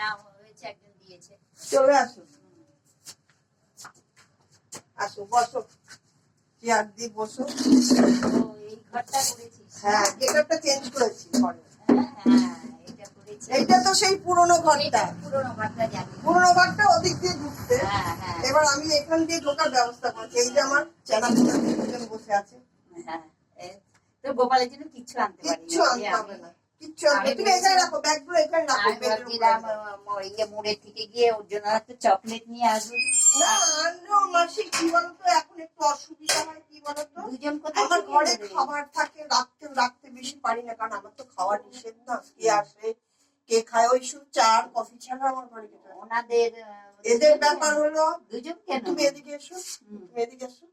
না হয়েছে, একজন দিয়েছে। চলে আসো, আসো বসো, চেয়ার দিয়ে বসো। এই ঘরটা করেছিস? হ্যাঁ, গেটআপটা চেঞ্জ করেছি ঘরে। হ্যাঁ, এটা করেছি। এইটা তো সেই পুরনো ঘরটা, পুরনো ঘরটা জানি। পুরনো ঘরটা ওদিক দিয়ে ঢুকতে। হ্যাঁ হ্যাঁ। এবার আমি এখান দিয়ে ঢোকার ব্যবস্থা করছি। এই যে আমার চেনাচোনা দুজন বসে আছে। হ্যাঁ, তো গোপালের জন্য কিচ্ছু আনতে পারি কিচ্ছু আনতে হবে না, কিচ্ছু আনতে। তুমি এখানে রাখো, ব্যাগগুলো এখানে রাখো। আমি ভাবছিলাম মোড়ের থেকে গিয়ে ওর জন্য একটা চকলেট নিয়ে আসবো। না আনলেও মাসি কি বলতো, এখন একটু অসুবিধা হয়। কি বলতো, দুজন কোথায় আমার ঘরে খাবার থাকে, রাখতে বেশি পারি না, কারণ আমার তো খাওয়া নিষেধ না। কে আসে কে খায়, ওই শুধু চা আর কফি ছাড়া আমার ঘরে কিছু হয় না। ওনাদের এদের ব্যাপার হলো, দুজন কেন? তুমি এদিকে এসো, তুমি এদিকে এসো।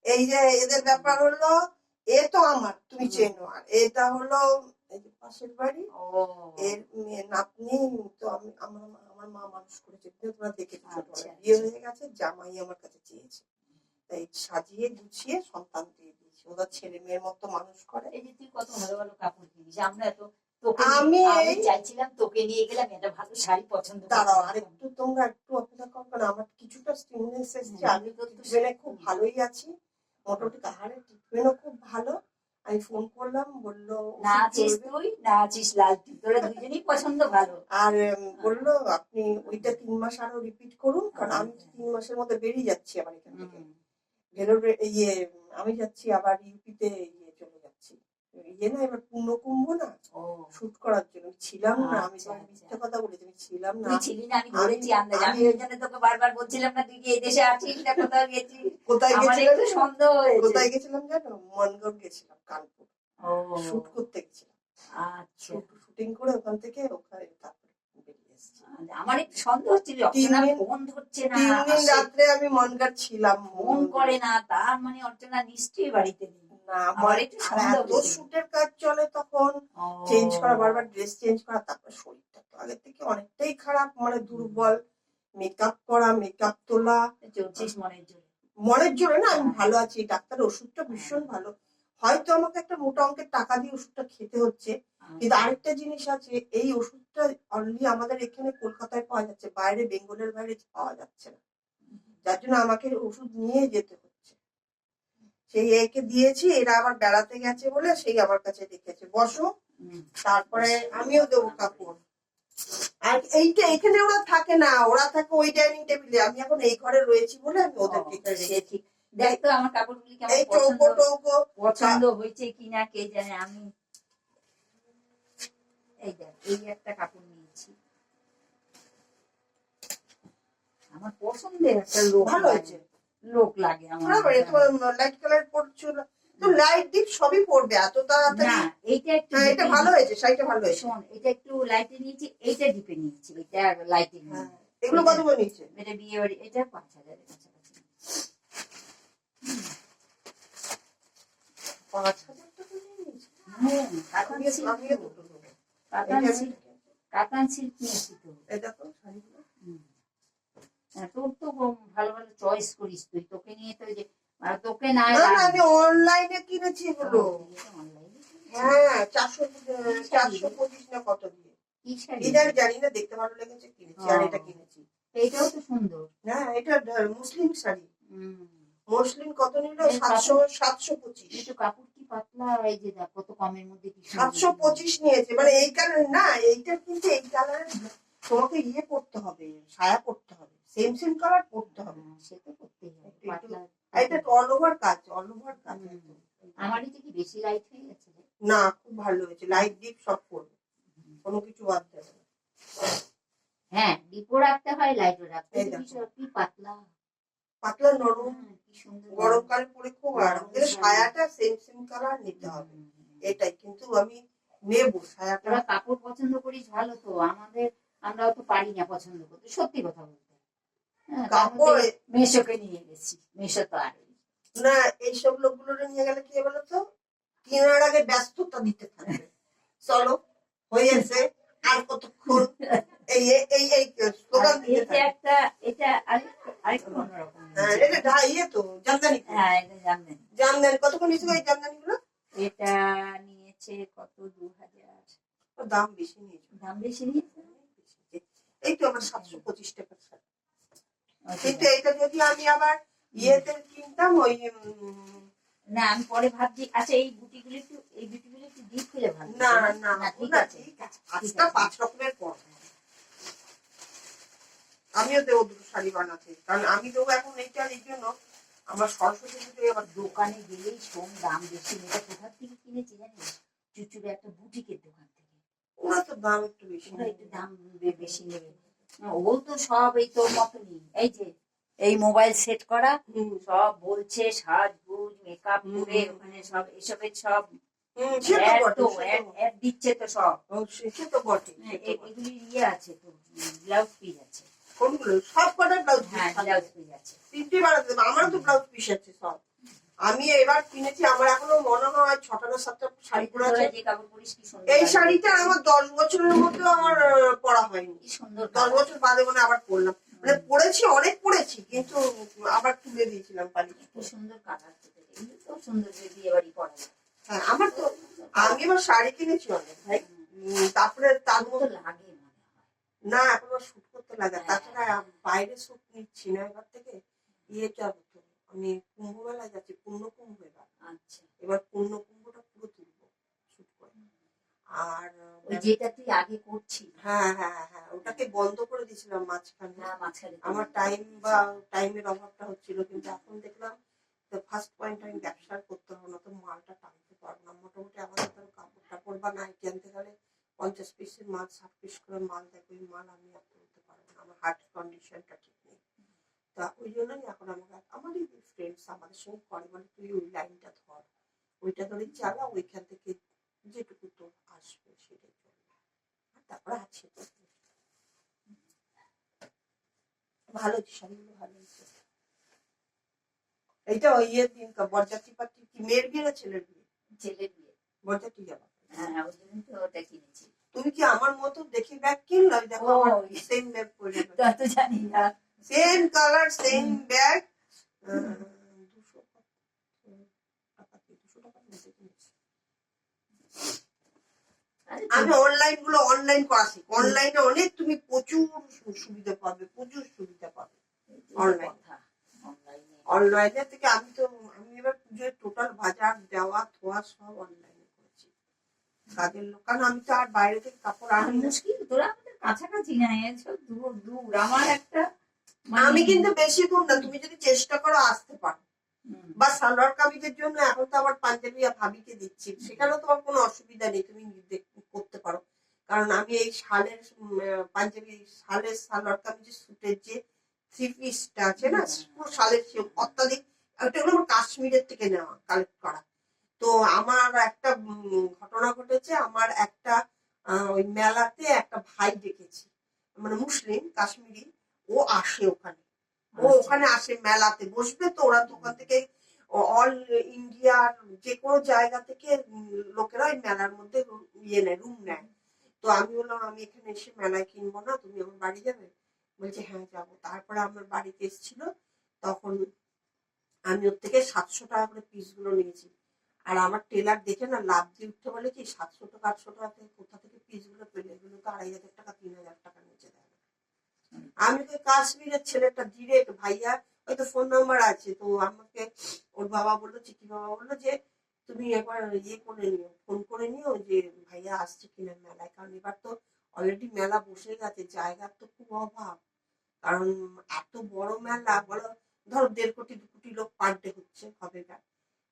এই যে এদের ব্যাপার হলো, এ তো আমার, তুমি চেনো, আর এটা হলো এই যে পাশের বাড়ি, এর মেয়ে নাতনি। তো আমি আমার মা মানুষ করেছে, তোমরা দেখেছো ছোটবেলায়। বিয়ে হয়ে গেছে, জামাই আমার কাছে চেয়েছে, তাই সাজিয়ে গুছিয়ে সন্তান দিয়ে দিয়েছি। ওরা ছেলে মেয়ের মতো মানুষ করে। এই যে তুই কত ভালো ভালো কাপড় কিনিস, আমরা তো আমি চাইছিলাম তোকে নিয়ে গেলাম, একটা ভালো শাড়ি পছন্দ। দাঁড়াও আর একটু, তোমরা একটু অপেক্ষা করবে না, আমার কিছুটা স্টিমুলেন্স এসছে। আমি তো খুব ভালোই আছি, মোটামুটি কাহারের ট্রিটমেন্টও খুব ভালো। আমি ফোন করলাম, বললো না আছিস তুই, না আছিস লালটি, তোরা দুজনেই পছন্দ ভালো। আর বললো আপনি ওইটা 3 মাস আরো রিপিট করুন, কারণ আমি 3 মাসের মধ্যে বেরিয়ে যাচ্ছি আবার এখান থেকে। ভেলোর আমি যাচ্ছি আবার ইউপিতে, চলে যাচ্ছি। না এবার পূর্ণকুম্ভ না, শুট করার জন্য ছিলাম না। আমি মিথ্যা কথা বলেছি, আমি ছিলাম না। ছিলি না, আমি ধরেছি আন্দাজ। আমি ওই জন্য তোকে বারবার বলছিলাম না তুই কি এই দেশে আছিস না কোথাও গেছিস। কোথায় গেছিলাম সন্দেহ হয়েছে। কোথায় গেছিলাম জানো? মনগড় গেছিলাম, কানপুর শুট করতে গেছিলাম। আচ্ছা, শুটিং করে ওখান থেকে ওখানে তারপরে বেরিয়ে এসেছি। আমার একটু সন্দেহ হচ্ছিল, ফোন ধরছে না। 3 দিন রাত্রে আমি মনগড় ছিলাম, ফোন করে না, তার মানে অর্চনা নিশ্চয়ই বাড়িতে নেই। আমার একটু সন্দেহ। এত শুটের কাজ চলে তখন, চেঞ্জ করা, বারবার ড্রেস চেঞ্জ করা, তারপর শরীরটা তো আগের থেকে অনেকটাই খারাপ, মানে দুর্বল। মেকআপ করা, মেকআপ তোলা, চলছিস মনের জোরে? মনের জোরে না, আমি ভালো আছি। ডাক্তার ওষুধটা ভীষণ ভালো। হয়তো আমাকে একটা মোটা অঙ্কের টাকা দিয়ে ওষুধটা খেতে হচ্ছে, কিন্তু আরেকটা জিনিস আছে, এই ওষুধটা অলরেডি আমাদের এখানে কলকাতায় পাওয়া যাচ্ছে, বাইরে বেঙ্গলের বাইরে পাওয়া যাচ্ছে না, যার জন্য আমাকে ওষুধ নিয়ে যেতে হচ্ছে। সেই একে দিয়েছি, এরা আবার বেড়াতে গেছে বলে সেই আমার কাছে রেখেছে। বসো, তারপরে আমিও দেবো কাপড়। আর এইটা এখানে ওরা থাকে না, ওরা থাকে ওই ডাইনিং টেবিলে। আমি এখন এই ঘরে রয়েছি বলে আমি ওদেরকে রেখেছি। দেখ তো আমার কাপড়গুলি কেমন পছন্দ হয়েছে কিনা কে জানে। আমি এই দেখ, এই একটা কাপড় নিয়েছি, আমার পছন্দের একটা লোক। ভালো হয়েছে, লোক লাগে আমার। লাইট কালার পরছিল তো, লাইট ডিপ সবই পরবে এত তাড়াতাড়ি। না এইটা একটু, এটা ভালো হয়েছে, শাড়িটা ভালো হয়েছে। শোন, এটা একটু লাইটে নিয়েছি, এইটা ডিপে নিয়েছি, এটা লাইটে নিয়েছি। এগুলো কত করে নিয়েছে? এটা বিয়ে বাড়ি, এটা 5,000 এর কাছাকাছি। 5,000 টাকা নিয়েছে? কাতান সিল্ক নিয়েছি তো। এই দেখো শাড়িগুলো, তোর তো ভালো ভালো চয়েস করিস তুই, তোকে নিয়ে তো যে তোকে না। আমি অনলাইনে কিনেছি এগুলো। হ্যাঁ, 425 না কত দিয়ে। এটা জানি না, দেখতে ভালো লেগেছে কিনেছি। আর এটা কিনেছি, এইটাও তো সুন্দর। হ্যাঁ, এটা মুসলিম শাড়ি। মুসলিম কত নিল? 725। একটু কাপড় কি পাতলা, এই যে দেখ কত কমের মধ্যে কি 725 নিয়েছে। মানে এই কালার না, এইটা কিন্তু এই কালারে তোমাকে পড়তে হবে, সায়া পড়তে হবে, সেম কালার পড়তে হবে। সে তো করতেই হবে। এটা অল ওভার কাজ, অল ওভার কাজ। আমার এটা কি বেশি লাইট হয়ে গেছে? না, খুব ভালো হয়েছে। লাইট ডিপ সব পড়বে, কোনো কিছু বাদ দেবে না। হ্যাঁ, ডিপও রাখতে হয়, লাইটও রাখতে হয়। কি পাতলা পাতলা নরম, কি সুন্দর। গরমকালে পরে খুব আরাম। সায়াটা সেম কালার নিতে হবে, এটাই। কিন্তু আমি নেব সায়াটা। কাপড় পছন্দ করিস ভালো তো, আমরাও তো পারি না পছন্দ করতে, সত্যি কথা বলতে। কাপড় মেশোকে নিয়ে গেছি, মেশো তো আর না। এইসব লোকগুলো নিয়ে গেলে কি বলতো, কেনার আগে ব্যস্ততা দিতে থাকবে। চলো হয়েছে, আর কতক্ষণ, এই এই এই স্লোগান দিতে থাকবে। একটা এটা আরেকটু অন্যরকম। এটা তো জামদানি। হ্যাঁ, এটা জামদানি। জামদানি কতক্ষণ নিয়েছে এই জামদানি গুলো? এটা নিয়েছে কত, 2,000। দাম বেশি নিয়েছে। দাম বেশি নিয়েছে। এই তো আমার 725 টাকার শাড়ি। কিন্তু এটা যদি আমি আবার ইয়েতে কিনতাম ওই না আমি পরে ভাবছি আচ্ছা এই বুটিগুলো একটু ডিপ হলে ভালো। না না ঠিক আছে ঠিক আছে, 5 রকমের পর আমিও দেবো 2 শাড়ি বানাতে, কারণ আমি দেবো এখন এইটা এই জন্য আমার সরস্বতী পুজোয় আবার দোকানে গেলেই শোন দাম বেশি। এটা কোথা থেকে কিনেছি জানিস? চুচুড়ে একটা বুটিকের দোকান থেকে। ওরা তো দাম একটু বেশি, ওরা একটু দাম বেশি নেবে। ও তো সব এই তোর মতনই, এই যে এই মোবাইল সেট করা সব বলছে সাজগুজ মেকআপ করে ওখানে সব এসবের সব অ্যাড দিচ্ছে তো সব। সে তো বটে, এগুলি ইয়ে আছে তো ব্লাউজ পিস আছে। কোনগুলো? সব কটা ব্লাউজ? হ্যাঁ ব্লাউজ পিস আছে। পিসটি বানাতে দেবো, আমারও তো ব্লাউজ পিস আছে সব। আমি এবার কিনেছি, আমার এখনো মনে হয় 6টা না 7টা শাড়ি পরে আছে। যে কাপড় পরিস কি সুন্দর। এই শাড়িটা আমার 10 বছরের মধ্যে আমার পরা হয়নি। কি সুন্দর, 10 বছর বাদে মানে আবার পরলাম, মানে পরেছি অনেক পরেছি কিন্তু আবার তুলে দিয়েছিলাম পালি। কি সুন্দর কালার, তো সুন্দর যে বিয়ে বাড়ি পরা। হ্যাঁ আমার তো, আমি এবার শাড়ি কিনেছি অনেক ভাই। তারপরে তার মতো লাগে না, এখন আর শুট করতে লাগে। তাছাড়া বাইরে শুট নিচ্ছি না এবার থেকে। ইয়েটা হতো, আমি কুম্ভ মেলায় যাচ্ছি, পূর্ণ কুম্ভ এবার। আচ্ছা এবার পূর্ণ কুম্ভটা পুরো তুলবো শুট করে। আর যেটা তুই আগে করছিস, হ্যাঁ হ্যাঁ হ্যাঁ ওটাকে বন্ধ করে দিয়েছিলাম মাঝখানে। আমার টাইমের অভাবটা হচ্ছিল, কিন্তু এখন দেখলাম তো ফার্স্ট পয়েন্ট আমি ব্যবসা করতে হবে না, তো মালটা টানতে পারবো না। মোটামুটি আমাদের তো কাপড় টাপড় বা নাইটি আনতে গেলে 50 পিসের মাল 60 পিস করে মাল দেখো, ওই মাল আমি আর তুলতে পারবো না, আমার হার্ট কন্ডিশনটা ঠিক নেই। তা ওই জন্যই এখন আমারই ফ্রেন্ডস আমাদের সঙ্গে করে, বলে তুই ওই লাইনটা ধর, ওইটা ধরে চালা, ওইখান থেকে যেটুকু তোর আসবে সেটাই চলবে। আর তারপরে আছে তো ভালো, শাড়িগুলো ভালো হয়েছে। এইটা ওই ইয়ের দিন বরযাত্রী পার্টি, কি মেয়ের বিয়ে না ছেলের বিয়ে? ছেলের বিয়ে। বরযাত্রী যাবা? হ্যাঁ ওই জন্য তো ওটা কিনেছি। তুমি কি আমার মতো দেখি ব্যাগ কিনলো? দেখো সেম ব্যাগ পরে, তা তো জানি না, সেম কালার সেম ব্যাগ। 200 টাকা মধ্যে কিনেছি। আমি অনলাইন করা শিখ। অনলাইনে অনেক তুমি প্রচুর সুবিধা পাবে, প্রচুর সুবিধা পাবে অনলাইনে থেকে। আমি এবার পুজোর টোটাল বাজার দেওয়া থোয়া সব অনলাইনে করেছি কাজের লোক, কারণ আমি তো আর বাইরে থেকে কাপড় আনি মুশকিল। তোরা আমাদের কাছাকাছি না, দূর দূর। আমার একটা আমি কিন্তু বেশি দূর না, তুমি যদি চেষ্টা করো আসতে পারো। বা সালোয়ার কামিজের জন্য এখন তো আবার পাঞ্জাবি ভাবিকে দিচ্ছি, সেখানেও তোমার কোনো অসুবিধা নেই, তুমি করতে পারো। কারণ আমি এই শালের পাঞ্জাবি শালের সালোয়ার কামিজের সুটের যে 3 পিসটা আছে না, পুরো শালের অত্যাধিক, ওটা হলো আমার কাশ্মীরের থেকে নেওয়া, কালেক্ট করা। তো আমার একটা ঘটনা ঘটেছে, আমার একটা ওই মেলাতে একটা ভাই দেখেছি, মানে মুসলিম কাশ্মীরি, ও আসে ওখানে, ওখানে আসে মেলাতে বসবে, তো ওরা তো ওখান থেকে অল ইন্ডিয়ার যে কোনো জায়গা থেকে লোকেরা ওই মেলার মধ্যে ইয়ে নেয়, রুম নেয়। তো আমি বললাম আমি এখানে এসে মেলায় কিনবো না, তুমি আমার বাড়ি যাবে? বলছে হ্যাঁ যাবো। তারপরে আমার বাড়িতে এসেছিল, তখন আমি ওর থেকে 700 টাকা করে পিস গুলো নিয়েছি। আর আমার টেলার দেখে না লাভ দিয়ে উঠতে বলে কি 700 টাকা 800 টাকা থেকে কোথা থেকে পিস গুলো পেলে, এগুলো তো 2500 টাকা 3000 টাকা নিচে দেয় না। আমি তো কাশ্মীরের ছেলেটা ডিরেক্ট ভাইয়া, হয়তো ফোন নাম্বার আছে, তো আমাকে ওর বাবা বললো, চিকি বাবা বললো যে তুমি একবার ইয়ে করে নিও, ফোন করে নিও যে ভাইয়া আসছে কিনা মেলায়, কারণ এবার তো অলরেডি মেলা বসে গেছে, জায়গার তো খুব অভাব। কারণ এত বড় মেলা, বলো ধরো 1.5 কোটি 2 কোটি লোক পার ডে হচ্ছে, হবে না?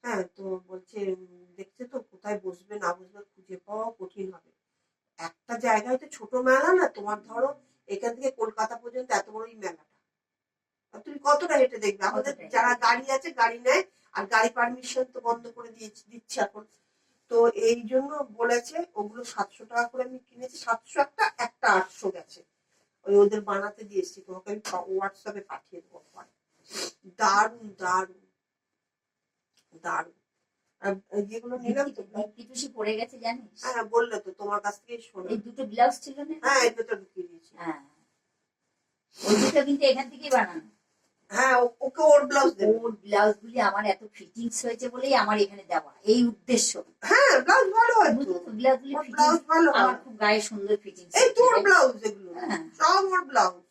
হ্যাঁ, তো বলছে দেখছে তো কোথায় বসবে না বসবে খুঁজে পাওয়া কঠিন হবে। একটা জায়গায় তো ছোট মেলা না, তোমার ধরো এখান থেকে কলকাতা পর্যন্ত এত বড় মেলাটা, তুমি কতটা হেঁটে দেখবে? আমাদের যারা গাড়ি আছে গাড়ি নেয়, আর গাড়ি পারমিশন তো বন্ধ করে দিচ্ছে এখন। তো এই জন্য বলেছে ওগুলো 700 টাকা করে আমি কিনেছি, 700 একটা 800 গেছে, ওই ওদের বানাতে দিয়েছি, তোমাকে আমি হোয়াটসঅ্যাপে পাঠিয়ে দেবো। দারুন দারুন দারুন। যেগুলো নিলাম তো পড়ে গেছে জানিস? হ্যাঁ বললে তো, তোমার কাছ থেকে শোনো। এই দুটো ব্লাউজ ছিল না? হ্যাঁ এই দুটো ঢুকিয়ে দিয়েছি। হ্যাঁ ওই দুটো কিন্তু এখান থেকেই বানানো। হ্যাঁ ওকে ওর ব্লাউজ দেব। ওর ব্লাউজ গুলি আমার এত ফিটিংস হয়েছে বলেই আমার এখানে দেওয়া, এই উদ্দেশ্য। হ্যাঁ ব্লাউজ ভালো হয় তো, ব্লাউজ গুলি ব্লাউজ ভালো, আমার খুব গায়ে সুন্দর ফিটিংস। এই তোর ব্লাউজ এগুলো হ্যাঁ, সব ওর ব্লাউজ।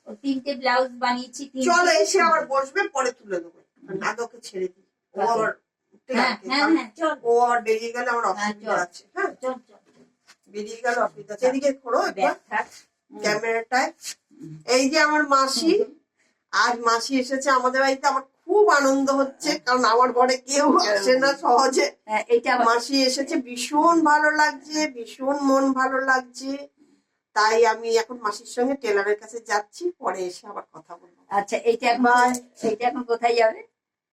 ও 3টে ব্লাউজ বানিয়েছি, 3টে। চলো এসে আবার বসবে, পরে তুলে দেবো। আগে ওকে ছেড়ে দিই, ও আবার উঠতে হ্যাঁ লাগে, হ্যাঁ কারণ হ্যাঁ, চল ও আবার বেরিয়ে গেলে আমার হ্যাঁ, অসুবিধা চল। আছে। হ্যাঁ, চল চল, বেরিয়ে গেলে অসুবিধা আছে। এদিকে ঘোরো একবার ব্যাগ থাক। ক্যামেরাটায়। এই যে আমার মাসি, আজ মাসি এসেছে আমাদের বাড়িতে। আমার খুব আনন্দ হচ্ছে, কারণ আমার ঘরে কেউ আসে না সহজে। হ্যাঁ, এটা আবার মাসি এসেছে, ভীষণ ভালো লাগছে, ভীষণ মন ভালো লাগছে। তাই আমি এখন মাসির সঙ্গে টেলারের কাছে যাচ্ছি, পরে এসে আবার কথা বলবো। আচ্ছা, এইটা এখন Bye. এইটা এখন কোথায় যাবে?